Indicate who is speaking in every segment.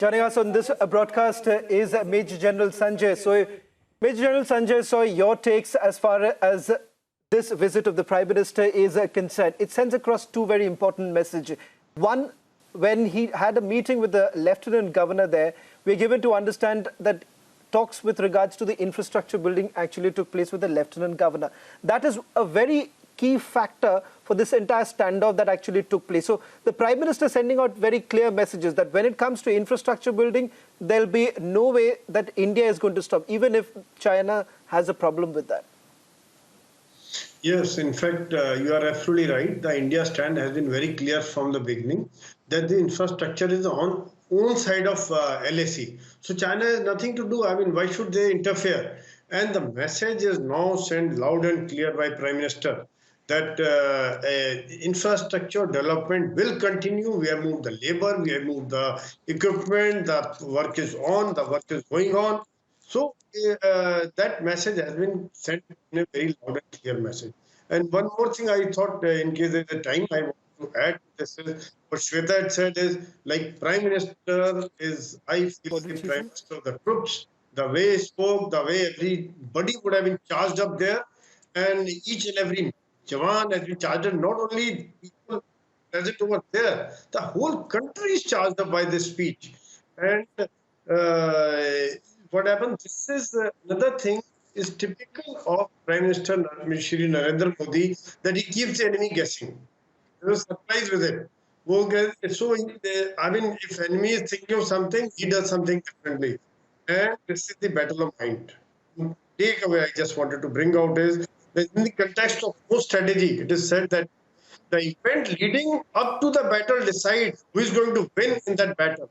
Speaker 1: Joining us on this broadcast is Major General Sanjay. So, Major General Sanjay, so your takes as far as this visit of the Prime Minister is concerned. It sends across two very important messages. One, when he had a meeting with the Lieutenant Governor there, we're given to understand that talks with regards to the infrastructure building actually took place with the Lieutenant Governor. That is a very key factor for this entire standoff that actually took place. So the Prime Minister sending out very clear messages that when it comes to infrastructure building, there'll be no way that India is going to stop, even if China has a problem with that.
Speaker 2: Yes, in fact, you are absolutely right. The India stand has been very clear from the beginning that the infrastructure is on own side of LAC. So China has nothing to do. I mean, why should they interfere? And the message is now sent loud and clear by Prime Minister that infrastructure development will continue. We have moved the labor, we have moved the equipment, the work is on, the work is going on. So that message has been sent in a very loud and clear message. And one more thing I thought, in case there is a time, I want to add to this is what Shweta had said is like Prime Minister is, I feel, the Prime Minister of the troops. The way he spoke, the way everybody would have been charged up there, and each and every Jawan has been charged up, not only people present over there, the whole country is charged up by this speech. And what happened, this is another thing is typical of Prime Minister Shri Narendra Modi, that he keeps the enemy guessing. He was surprised with it. So, I mean, if enemy is thinking of something, he does something differently. And this is the battle of mind. Takeaway I just wanted to bring out is that in the context of no strategy, it is said that the event leading up to the battle decides who is going to win in that battle.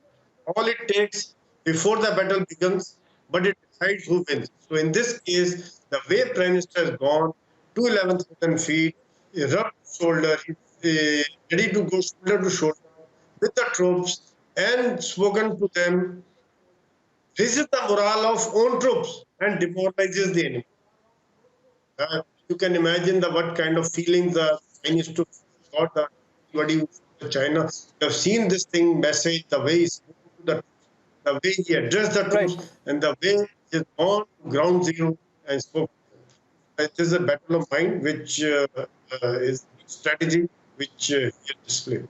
Speaker 2: All it takes before the battle begins, but it decides who wins. So in this case, the way Prime Minister has gone to 11,000 feet, rubbed shoulder, ready to go shoulder to shoulder with the troops and spoken to them, raises the morale of own troops and demoralizes the enemy. You can imagine what kind of feelings the Chinese troops got. Anybody who China have seen this thing message, the way he spoke to the way he addressed the troops, and the way he has gone to ground zero and spoke. It is a battle of mind, which is strategy which he has displayed.